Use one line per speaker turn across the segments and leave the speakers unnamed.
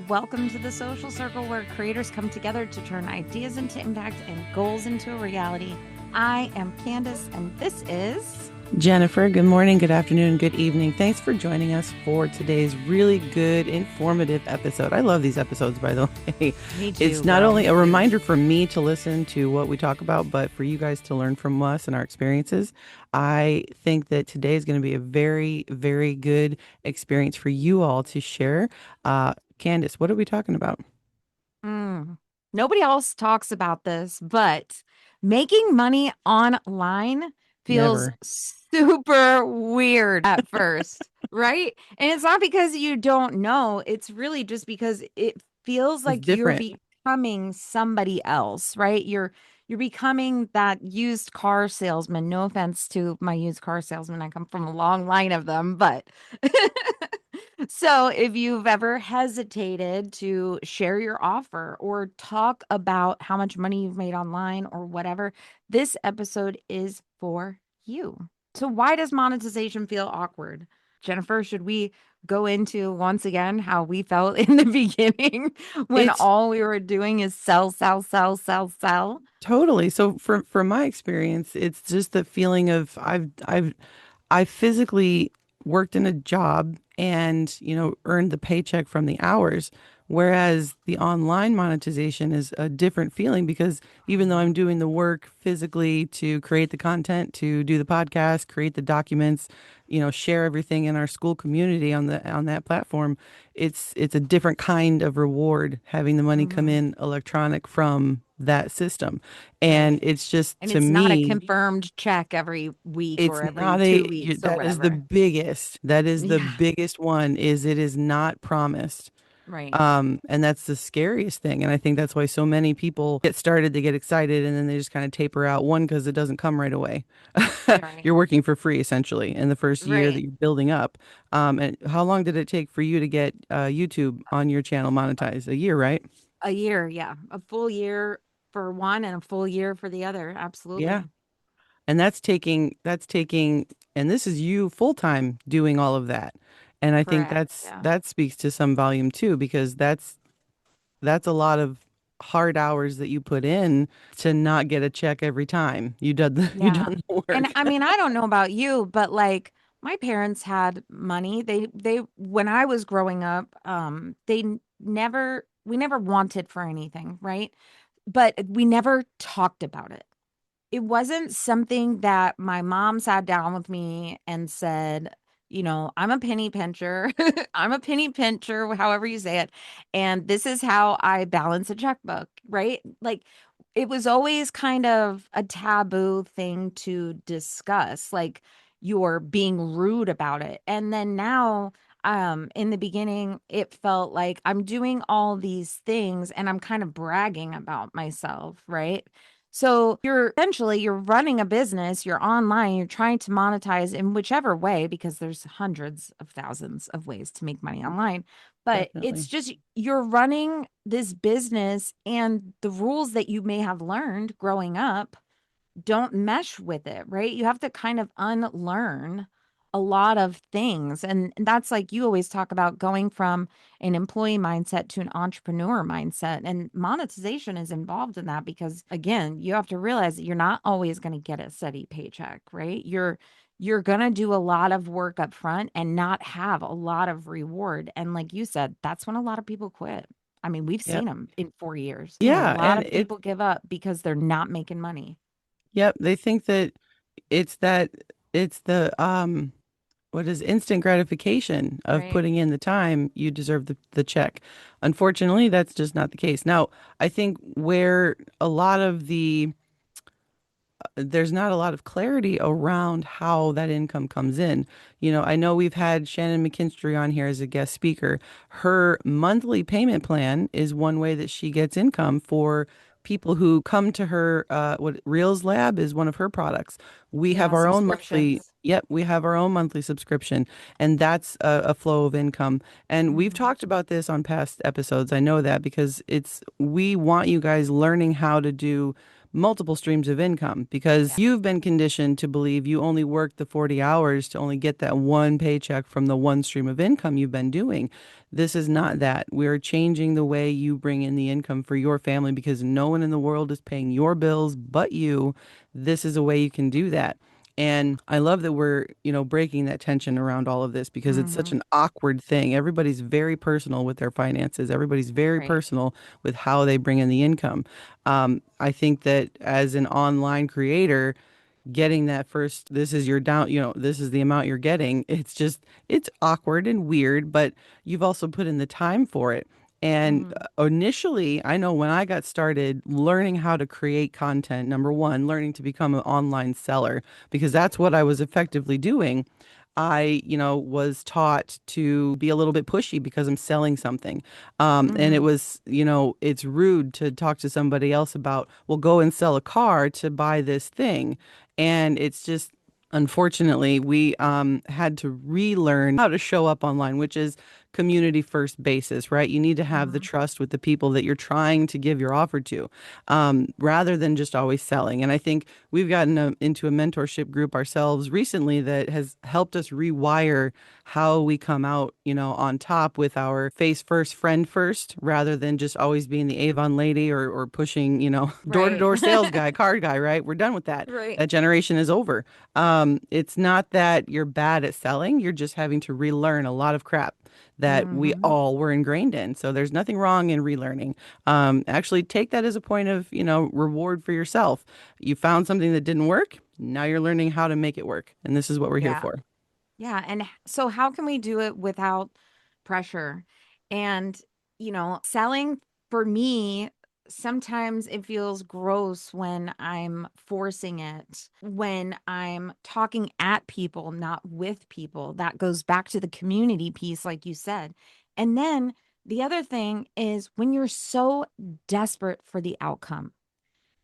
Welcome to the social circle where creators come together to turn ideas into impact and goals into a reality. I am Candace, and this is
Jennifer, good morning, good afternoon, good evening. Thanks for joining us for today's really good, informative episode. I love these episodes, by the way.
Me
It's
Too,
not
girl.
only
Me
a
too.
reminder for me to listen to what we talk about, but for you guys to learn from us and our experiences. I think that today is going to be a very, very good experience for you all to share. Candace, what are we talking about?
Mm. Nobody else talks about this, but making money online feels
Never.
super weird at first, right? And it's not because you don't know, it's really just because it feels
It's
like you're
different.
becoming somebody else, right? You're becoming that used car salesman. No offense to my used car salesman. I come from a long line of them, but so, if you've ever hesitated to share your offer or talk about how much money you've made online or whatever, this episode is for you. So, why does monetization feel awkward? Jennifer, should we go into once again how we felt in the beginning when
It's
all we were doing is sell, sell, sell, sell, sell?
totally. So from my experience, it's just the feeling of I physically worked in a job and, earned the paycheck from the hours. Whereas the online monetization is a different feeling because even though I'm
Mhm.
doing the work physically to create the content, to do the podcast, create the documents, share everything in our school community on that platform, it's a different kind of reward having the money come
Mhm.
in electronic from that system. And
Right.
it's just
And
to
it's not a
me
confirmed check every week
it's
or every
not
two weeks or
that is the
whatever.
biggest. That is the
Yeah.
biggest one is it is not promised.
Right.
And that's the scariest thing. And I think that's why so many people get started, they get excited, and then they just kind of taper out. One, because it doesn't come right away.
Right.
You're working for free essentially in the first year that
Right.
you're building up. And how long did it take for you to get YouTube on your channel monetized? A year, right?
A year, yeah. A full year for one and a full year for the other.
Yeah.
Absolutely.
And that's taking and this is you full time doing all of that. And I think
Correct. Yeah.
that speaks to some volume too, because that's a lot of hard hours that you put in to not get a check every time you
Yeah.
done the
And
work.
I mean, I don't know about you, but like my parents had money. They when I was growing up, never we never wanted for anything, right? But we never talked about it. It wasn't something that my mom sat down with me and said, I'm a penny pincher. I'm a penny pincher, however you say it. And this is how I balance a checkbook, right? Like it was always kind of a taboo thing to discuss. Like you're being rude about it. And then now, in the beginning, it felt like I'm doing all these things and I'm kind of bragging about myself, right? So you're running a business, you're online, you're trying to monetize in whichever way because there's hundreds of thousands of ways to make money online. But it's
Definitely.
just you're running this business and the rules that you may have learned growing up don't mesh with it, right? You have to kind of unlearn a lot of things. And that's like you always talk about going from an employee mindset to an entrepreneur mindset. And monetization is involved in that because again, you have to realize that you're not always going to get a steady paycheck, right? You're going to do a lot of work up front and not have a lot of reward. And like you said, that's when a lot of people quit. I mean, we've
Yep.
seen them in 4 years. Seen a
Yeah,
lot
and
of people give up because they're not making money.
yep, they think that it's that it's the what is instant gratification of
Right.
putting in the time, you deserve the check. Unfortunately, that's just not the case. Now, I think where a lot of there's not a lot of clarity around how that income comes in. I know we've had Shannon McKinstry on here as a guest speaker. Her monthly payment plan is one way that she gets income for people who come to her. What Reels Lab is one of her products. We have
Yeah,
our own monthly.
subscriptions.
Yep, we have our own monthly subscription, and that's a flow of income. And we've
Mhm.
talked about this on past episodes. I know that because we want you guys learning how to do multiple streams of income because
Yeah.
you've been conditioned to believe you only work the 40 hours to only get that one paycheck from the one stream of income you've been doing. This is not that. We're changing the way you bring in the income for your family because no one in the world is paying your bills but you. This is a way you can do that. And I love that we're, breaking that tension around all of this because it's such
Hmm.
an awkward thing. Everybody's very personal with their finances. Everybody's very
Right.
personal with how they bring in the income. I think that as an online creator, getting that first, this is your down, this is the amount you're getting. It's awkward and weird, but you've also put in the time for it. And
Hmm.
initially, I know when I got started learning how to create content, number one, learning to become an online seller, because that's what I was effectively doing. Was taught to be a little bit pushy because I'm selling something. And it
Hmm.
was, it's rude to talk to somebody else about, well, go and sell a car to buy this thing. And it's just, unfortunately, we had to relearn how to show up online, which is community first basis, right? You need to have the
Hmm.
trust with the people that you're trying to give your offer to, rather than just always selling. And I think we've gotten into a mentorship group ourselves recently that has helped us rewire how we come out, on top with our face first, friend first, rather than just always being the Avon lady or pushing, door to
Right.
door sales guy, card guy, right? We're done with that.
Right.
That generation is over. It's not that you're bad at selling, you're just having to relearn a lot of crap that we
Hmm.
all were ingrained in. So there's nothing wrong in relearning. Actually, take that as a point of, reward for yourself. You found something that didn't work. Now you're learning how to make it work. And this is what we're here
Yeah.
for.
Yeah. And so, how can we do it without pressure? And, selling for me, sometimes it feels gross when I'm forcing it, when I'm talking at people, not with people. That goes back to the community piece, like you said. And then the other thing is when you're so desperate for the outcome.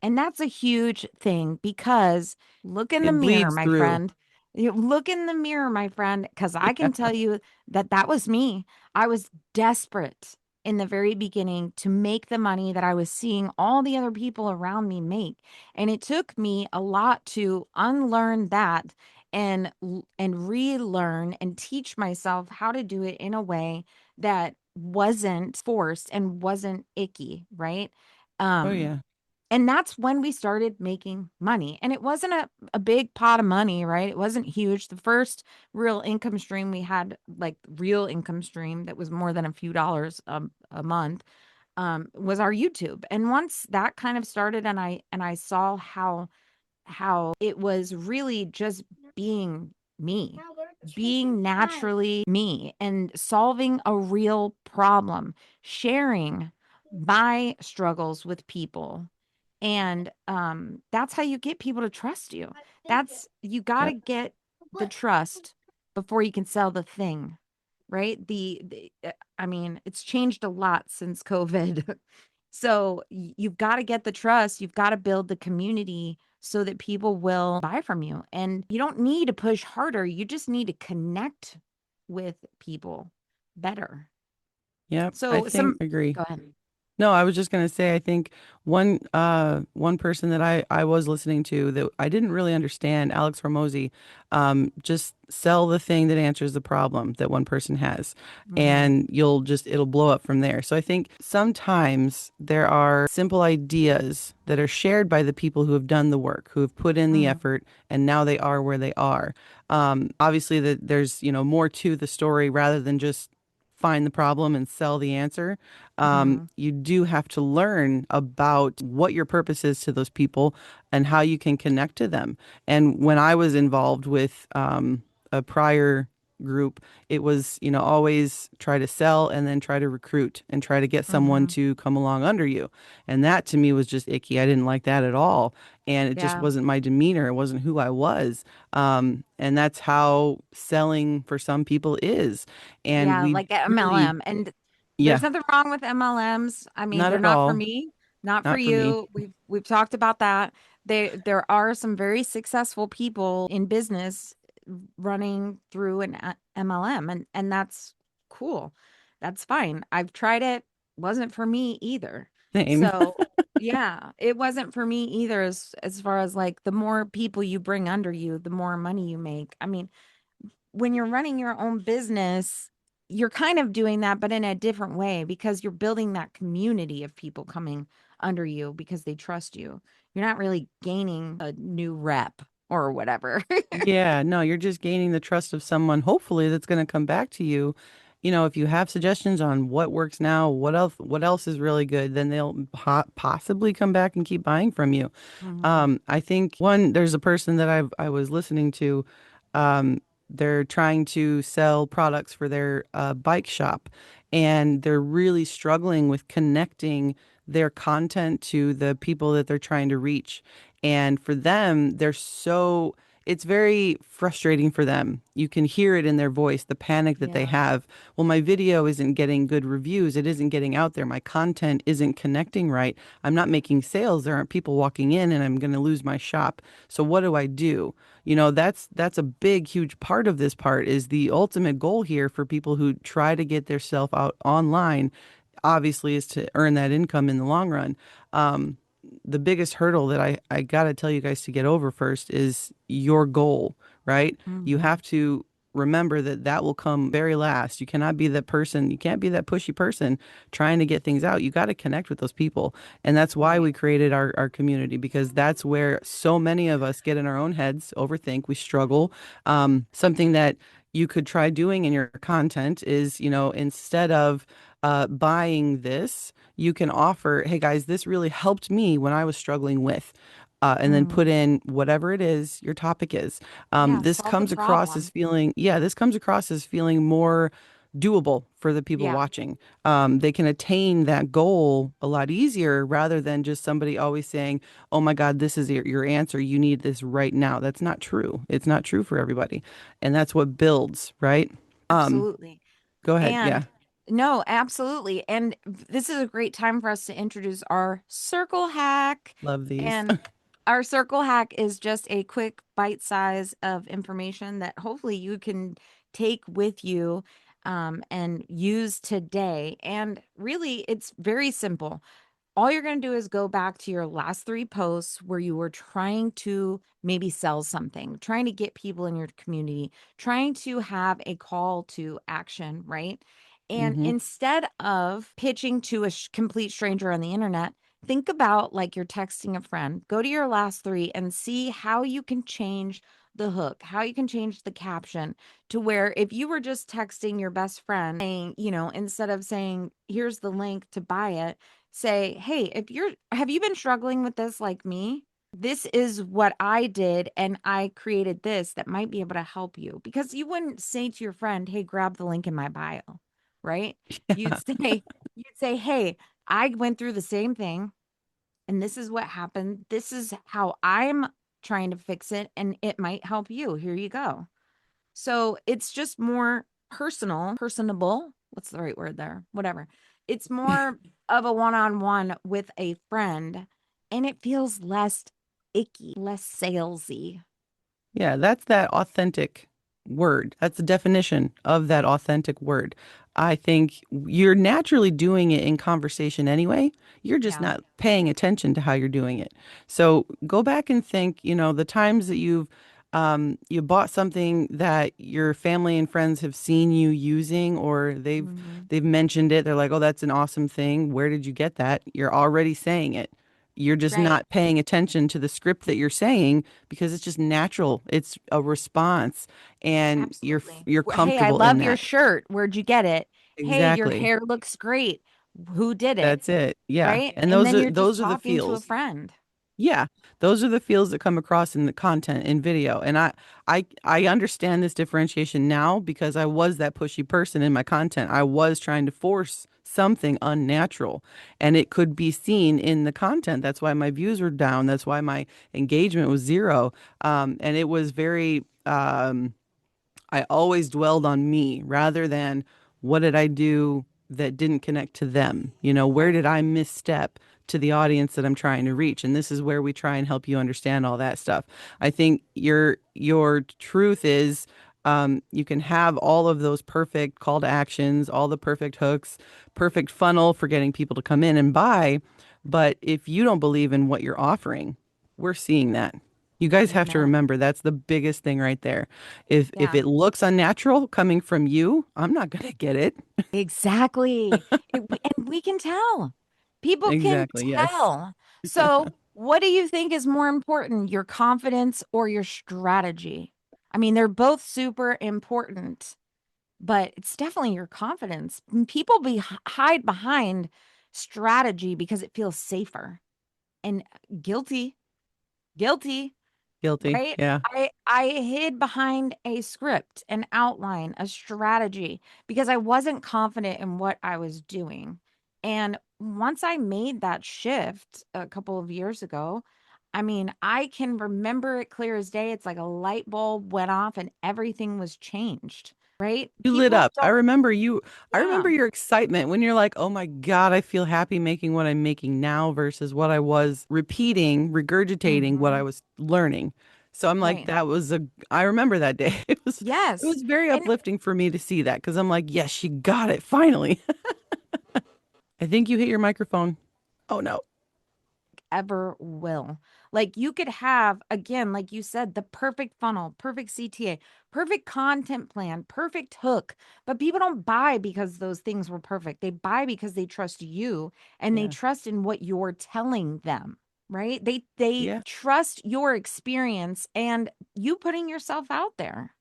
And that's a huge thing because look in the
It
mirror,
bleeds
my
through.
friend. You look in the mirror, my friend, because I can tell you that that was me. I was desperate in the very beginning to make the money that I was seeing all the other people around me make. And it took me a lot to unlearn that and relearn and teach myself how to do it in a way that wasn't forced and wasn't icky, right?
Oh,
Um
yeah.
and that's when we started making money. And it wasn't a big pot of money, right? It wasn't huge. The first real income stream we had, like real income stream that was more than a few dollars a month, was our YouTube. And once that kind of started and I saw how it was really just being me, being naturally me and solving a real problem, sharing my struggles with people. And that's how you get people to trust you. That's you got to
Yep.
get the trust before you can sell the thing, right? I mean, it's changed a lot since COVID. So you've got to get the trust, you've got to build the community so that people will buy from you. And you don't need to push harder, you just need to connect with people better.
Yep. I
So
think
some
agree.
go ahead.
No, I was just gonna say I think one person that I was listening to that I didn't really understand, Alex Hormozy, just sell the thing that answers the problem that one person has,
Mhm.
and it'll blow up from there. So I think sometimes there are simple ideas that are shared by the people who have done the work, who have put in the
Mhm.
effort, and now they are where they are. Obviously that there's, more to the story rather than just find the problem and sell the answer.
Mhm.
You do have to learn about what your purpose is to those people and how you can connect to them. And when I was involved with a prior group, it was, always try to sell and then try to recruit and try to get someone
Mhm.
to come along under you. And that to me was just icky. I didn't like that at all. And it just
Yeah.
wasn't my demeanor. It wasn't who I was. And that's how selling for some people is. And
Yeah,
we
like a
really,
MLM. And there's
yeah,
nothing wrong with MLMs. I mean,
not
they're
at
not for
all.
me, not for
Not for me.
you. We've talked about that. There are some very successful people in business running through an MLM, and that's cool. That's fine. I've tried it. Wasn't for me either.
Same.
So Yeah, it wasn't for me either as far as like the more people you bring under you, the more money you make. I mean, when you're running your own business, you're kind of doing that, but in a different way because you're building that community of people coming under you because they trust you. You're not really gaining a new rep or whatever.
Yeah, no, you're just gaining the trust of someone, hopefully, that's going to come back to you. You know, if you have suggestions on what works now, what else is really good, then they'll possibly come back and keep buying from you.
Mhm.
I think there's a person that I was listening to. They're trying to sell products for their bike shop, and they're really struggling with connecting their content to the people that they're trying to reach. And for them, it's very frustrating for them. You can hear it in their voice, the panic that they
Yeah.
have. Well, my video isn't getting good reviews. It isn't getting out there. My content isn't connecting right. I'm not making sales. There aren't people walking in and I'm going to lose my shop. So what do I do? You know, that's a big, huge part of this part is the ultimate goal here for people who try to get their self out online, obviously, is to earn that income in the long run. Um, the biggest hurdle that I got to tell you guys to get over first is your goal, right? You
Mhm.
have to remember that that will come very last. You cannot be that person. You can't be that pushy person trying to get things out. You got to connect with those people. And that's why
Right.
we created our community, because that's where so many of us get in our own heads, overthink, we struggle. Something that you could try doing in your content is, you know, instead of buying this, you can offer, hey guys, this really helped me when I was struggling with. And then
Mm.
put in whatever it is your topic is.
Yeah,
This
solve the
comes across as
problem.
feeling, yeah, this comes across as feeling more doable for the people
Yeah.
watching. They can attain that goal a lot easier rather than just somebody always saying, oh my God, this is your answer. You need this right now. That's not true. It's not true for everybody. And that's what builds, right?
Absolutely.
Go ahead. Yeah.
And no, absolutely. And this is a great time for us to introduce our circle hack.
Love these.
And our circle hack is just a quick bite size of information that hopefully you can take with you and use today. And really, it's very simple. All you're going to do is go back to your last three posts where you were trying to maybe sell something, trying to get people in your community, trying to have a call to action, right? And
Hmm.
instead of pitching to a complete stranger on the internet, think about like you're texting a friend. Go to your last three and see how you can change the hook, how you can change the caption to where if you were just texting your best friend saying, instead of saying, here's the link to buy it, say, "Hey, have you been struggling with this like me? This is what I did and I created this that might be able to help you." Because you wouldn't say to your friend, "Hey, grab the link in my bio." Right? You'd
Yeah.
say you'd say, "Hey, I went through the same thing and this is what happened. This is how I'm trying to fix it and it might help you. Here you go." So it's just more personable. What's the right word there? Whatever. It's more of a one on one with a friend, and it feels less icky, less salesy.
Yeah, that's that authentic word. That's the definition of that authentic word. I think you're naturally doing it in conversation anyway. You're just
Yeah.
not paying attention to how you're doing it. So go back and think, you know, the times that you bought something that your family and friends have seen you using, or
Hmm.
they've mentioned it. They're like, "Oh, that's an awesome thing. Where did you get that?" You're already saying it. You're just
Right.
not paying attention to the script that you're saying because it's just natural. It's a response, and
Absolutely.
you're
Hey, I
comfortable in
love your
that.
shirt. Where'd you get it? Hey, your
Exactly.
hair looks great. Who did it?
That's it. Yeah.
Right.
And
And then you're just
those are the
talking to a
feels.
friend.
Yeah, those are the feels that come across in the content in video. And I understand this differentiation now because I was that pushy person in my content. I was trying to force something unnatural, and it could be seen in the content. That's why my views were down. That's why my engagement was zero. And it was very I always dwelled on me rather than what did I do that didn't connect to them? You know, where
Right.
did I misstep to the audience that I'm trying to reach? And this is where we try and help you understand all that stuff. I think your truth is you can have all of those perfect call to actions, all the perfect hooks, perfect funnel for getting people to come in and buy. But if you don't believe in what you're offering, we're seeing that. You guys have to
Amen.
remember that's the biggest thing right there. If
Yeah.
it looks unnatural coming from you, I'm not gonna get it.
Exactly. And we can tell. People can
Exactly. Yes.
tell. So, what do you think is more important, your confidence or your strategy? I mean, they're both super important, but it's definitely your confidence. People hide behind strategy because it feels safer. And guilty, guilty.
Guilty.
Right?
Yeah.
I hid behind a script, an outline, a strategy because I wasn't confident in what I was doing. And once I made that shift a couple of years ago, I mean, I can remember it clear as day. It's like a light bulb went off and everything was changed, right?
You lit
People
up.
don't,
I remember
yeah.
your excitement when you're like, "Oh my God, I feel happy making what I'm making now versus what I was repeating, regurgitating what I
Hmm.
was learning." So I'm like,
Right.
I remember that day. It
Yes.
was very
And
uplifting for me to see that because I'm like, "Yes, she got it finally." I think you hit your microphone. Oh no.
ever will. Like you could have, again, like you said, the perfect funnel, perfect CTA, perfect content plan, perfect hook. But people don't buy because those things were perfect. They buy because they trust you and they
Yeah.
trust in what you're telling them, right? They
Yeah.
trust your experience and you putting yourself out there.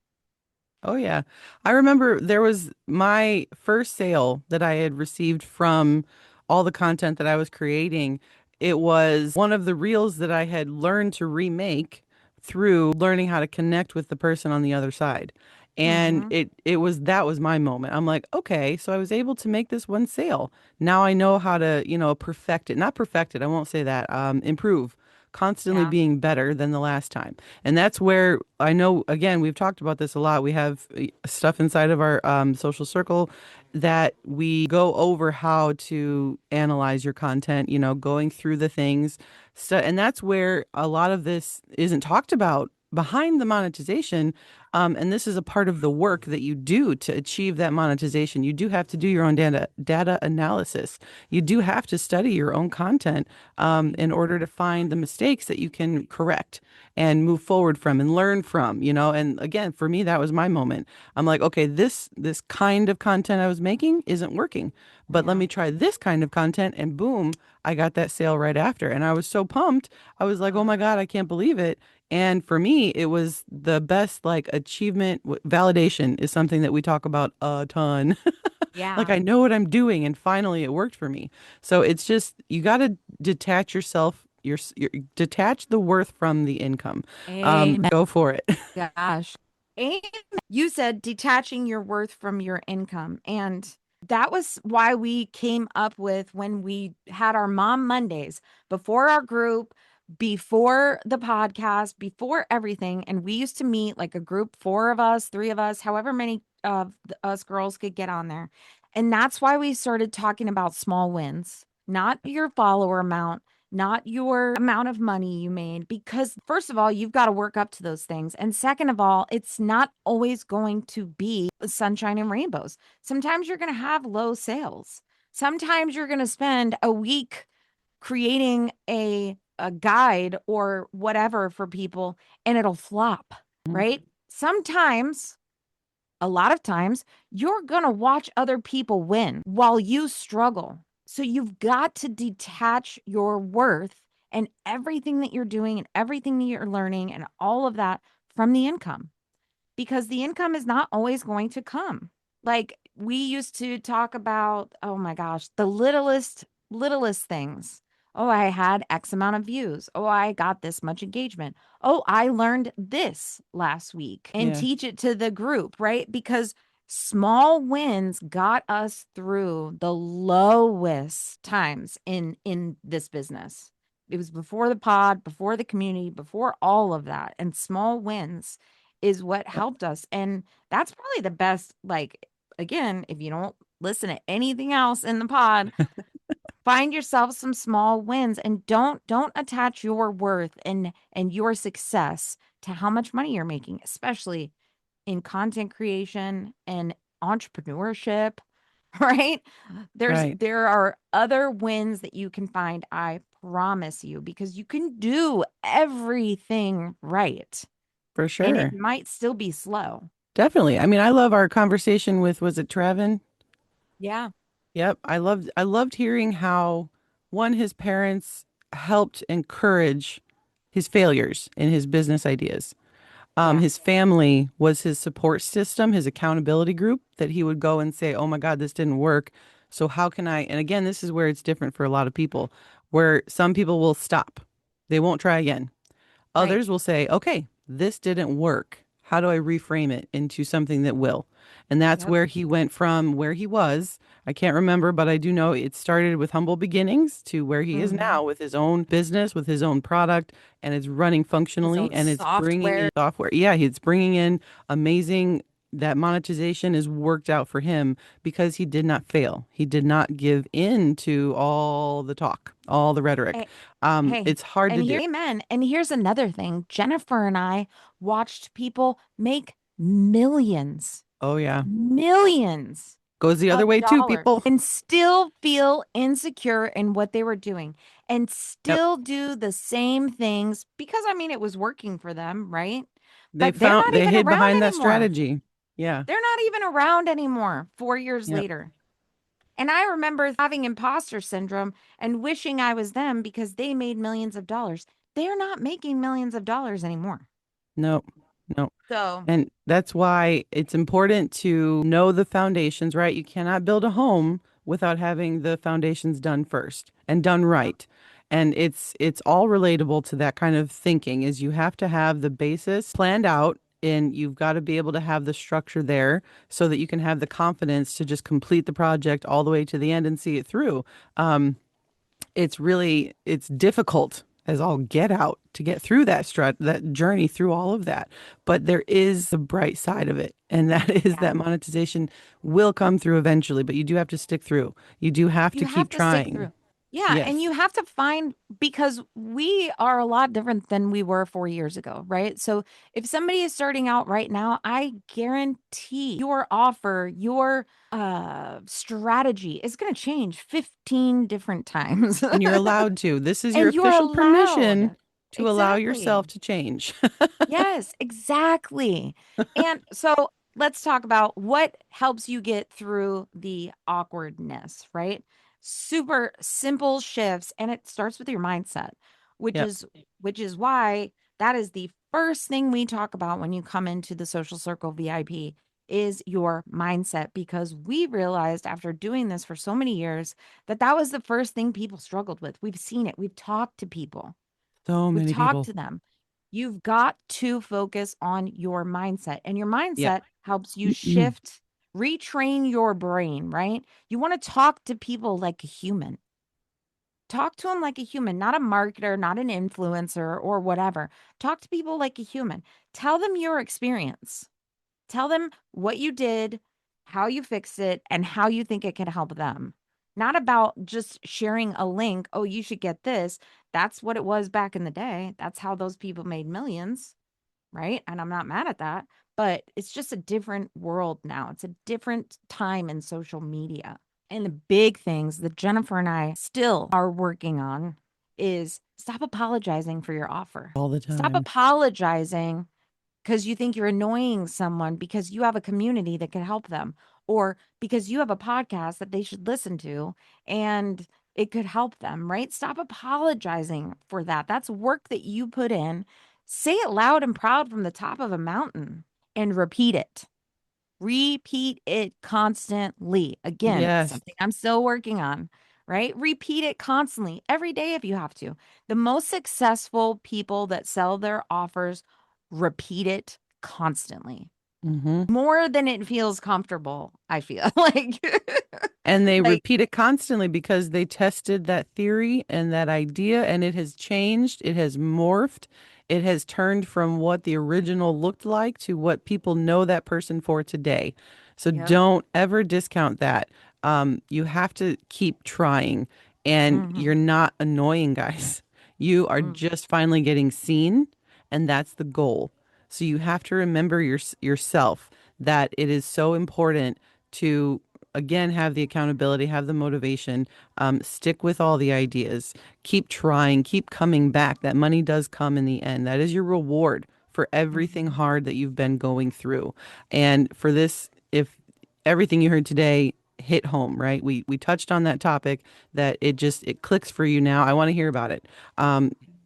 Oh yeah. I remember there was my first sale that I had received from all the content that I was creating. It was one of the reels that I had learned to remake through learning how to connect with the person on the other side. And
Hmm.
it was that was my moment. I'm like, okay, so I was able to make this one sale. Now I know how to, perfect it. Not perfect it, I won't say that. Improve, constantly
Yeah.
being better than the last time. And that's where I know, again, we've talked about this a lot. We have stuff inside of our social circle that we go over how to analyze your content, going through the things. So, and that's where a lot of this isn't talked about behind the monetization. And this is a part of the work that you do to achieve that monetization. You do have to do your own data analysis. You do have to study your own content in order to find the mistakes that you can correct and move forward from and learn from, And again, for me, that was my moment. I'm like, okay, this kind of content I was making isn't working, but let
Yeah.
me try this kind of content, and boom, I got that sale right after. And I was so pumped. I was like, oh my God, I can't believe it. And for me, it was the best like achievement. Validation is something that we talk about a ton. Like
Yeah.
I know what I'm doing and finally it worked for me. So it's just you got to detach yourself your detach the worth from the income.
Amen.
Go for it.
Gosh. And you said detaching your worth from your income. And that was why we came up with when we had our Mom Mondays before our group, before the podcast, before everything. And we used to meet like a group, four of us, three of us, however many of us girls could get on there. And that's why we started talking about small wins, not your follower amount, not your amount of money you made, because first of all, you've got to work up to those things. And second of all, it's not always going to be sunshine and rainbows. Sometimes you're going to have low sales. Sometimes you're going to spend a week creating a guide or whatever for people and it'll flop, right? Sometimes a lot of times you're going to watch other people win while you struggle. So you've got to detach your worth and everything that you're doing and everything that you're learning and all of that from the income because the income is not always going to come. Like we used to talk about, oh my gosh, the littlest things. Oh, I had X amount of views. Oh, I got this much engagement. Oh, I learned this last week and
Yeah.
teach it to the group, right? Because small wins got us through the lowest times in this business. It was before the pod, before the community, before all of that. And small wins is what helped us. And that's probably the best, like, again, if you don't listen to anything else in the pod, find yourself some small wins and don't attach your worth and your success to how much money you're making, especially in content creation and entrepreneurship. right?
Right.
There are other wins that you can find, I promise you, because you can do everything right
For
and it
sure.
might still be slow.
Definitely. I mean, I love our conversation with, was it Trevin?
Yeah.
Yep. I loved hearing how one, his parents helped encourage his failures in his business ideas.
Yeah.
His family was his support system, his accountability group that he would go and say, "Oh my God, this didn't work. So how can I?" And again, this is where it's different for a lot of people, where some people will stop. They won't try again.
Right.
Others will say, okay, this didn't work. How do I reframe it into something that will? And that's
Yep.
where he went from where he was. I can't remember, but I do know it started with humble beginnings to where he is
Hmm.
now with his own business, with his own product, and it's running
His
functionally
own
and it's bringing in
software.
software. Yeah, it's bringing in amazing. That monetization is worked out for him because he did not fail. He did not give in to all the talk, all the rhetoric.
Hey, hey,
It's hard to
and
do.
here, amen. And here's another thing. Jennifer and I watched people make millions,
Oh yeah.
millions
Goes the other
of
way too,
dollars
people.
and still feel insecure in what they were doing and
Yep.
still do the same things because I mean it was working for them, right?
They
But they're
found
not
they
even
hid
around
behind that
anymore.
strategy. Yeah.
They're not even around anymore 4 years
Yep.
later. And I remember having imposter syndrome and wishing I was them because they made millions of dollars. They're not making millions of dollars anymore.
Nope. Nope.
So,
And that's why it's important to know the foundations, right? You cannot build a home without having the foundations done first and done
yep.
right. And it's all relatable to that kind of thinking is you have to have the basis planned out and you've got to be able to have the structure there so that you can have the confidence to just complete the project all the way to the end and see it through. It's difficult as all get out to get through that journey through all of that, but there is the bright side of it, and that is
Yeah.
that monetization will come through eventually, but you do have to stick through. You do have to
You have
keep
to stick
trying.
through. Yeah, and
Yes.
you have to find because we are a lot different than we were 4 years ago, right? So if somebody is starting out right now, I guarantee your offer, your strategy is going to change 15 different times.
And you're allowed to. This is your
And you're
official permission
allowed.
to allow
Exactly.
yourself to change.
Yes, exactly. And so let's talk about what helps you get through the awkwardness, right? Super simple shifts and it starts with your mindset, which
Yep.
is which is why that is the first thing we talk about when you come into the social circle VIP is your mindset because we realized after doing this for so many years that that was the first thing people struggled with. We've seen it. We've talked to people.
So
We've
many
talked
people.
to them. You've got to focus on your mindset, and your
Yep.
mindset helps you shift, retrain your brain, right? You want to talk to people like a human. Talk to them like a human, not a marketer, not an influencer or whatever. Talk to people like a human. Tell them your experience. Tell them what you did, how you fixed it, and how you think it can help them. Not about just sharing a link. Oh, you should get this. That's what it was back in the day. That's how those people made millions, right? And I'm not mad at that. But it's just a different world now. It's a different time in social media. And the big things that Jennifer and I still are working on is stop apologizing for your offer.
All the
Stop
time.
apologizing because you think you're annoying someone because you have a community that can help them or because you have a podcast that they should listen to and it could help them, right? Stop apologizing for that. That's work that you put in. Say it loud and proud from the top of a mountain and repeat it. Repeat it constantly. Again,
Yes.
something I'm still working on, right? Repeat it constantly every day if you have to. The most successful people that sell their offers repeat it constantly
Hmm.
more than it feels comfortable. I feel like,
And they
like,
repeat it constantly because they tested that theory and that idea, and it has changed. It has morphed. It has turned from what the original looked like to what people know that person for today. So
yep.
don't ever discount that. You have to keep trying, and
Hmm.
you're not annoying, guys. You are
Hmm.
just finally getting seen, and that's the goal. So you have to remember yourself that it is so important to again, have the accountability, have the motivation, stick with all the ideas, keep trying, keep coming back. That money does come in the end. That is your reward for everything
Mhm.
hard that you've been going through. And for this, if everything you heard today hit home, right? We touched on that topic that it clicks for you now. I want to hear about it.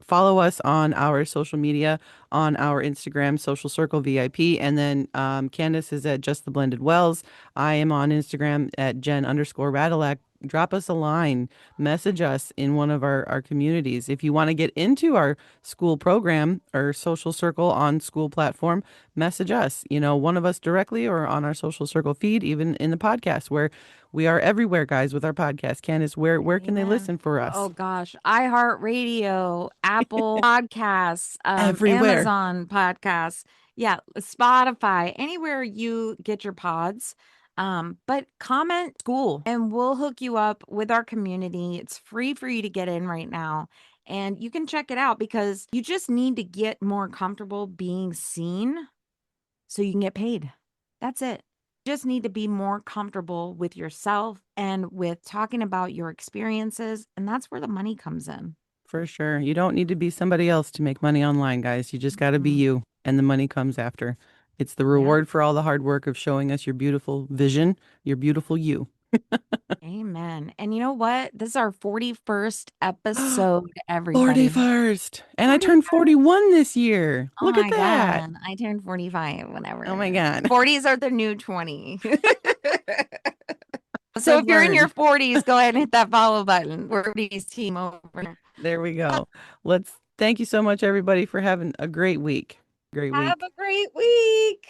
Follow us on our social media, on our Instagram, Social Circle VIP. And then Candace is at Just the Blended Wells. I am on Instagram at Jen_Radilak. Drop us a line, message us in one of our communities. If you want to get into our school program or social circle on school platform, message us, one of us directly or on our social circle feed, even in the podcast where we are everywhere, guys, with our podcast. Candace, where can they
Amen.
listen for
Oh
us?
gosh, iHeartRadio, Apple Podcasts,
Everywhere.
Amazon Podcasts, yeah, Spotify, anywhere you get your pods. But comment school and we'll hook you up with our community. It's free for you to get in right now. And you can check it out because you just need to get more comfortable being seen so you can get paid. That's it. Just need to be more comfortable with yourself and with talking about your experiences. And that's where the money comes in.
For sure. You don't need to be somebody else to make money online, guys. You just got to be
Mm,
you, and the money comes after. It's the
yeah.
reward for all the hard work of showing us your beautiful vision, your beautiful you.
Amen. And you know what? This is our 41st episode, everybody.
41st. And I turned
41st.
41 this year.
Oh
Look at
my
that.
God. I turned 45,
Oh my
whatever.
God.
40s are the new 20.
What
So
I've
if you're in your
learned.
40s, go ahead and hit that follow button. We're Rudy's team over.
There we go. Let's thank you so much, everybody, for having a great week. Great
Have
week.
a great week.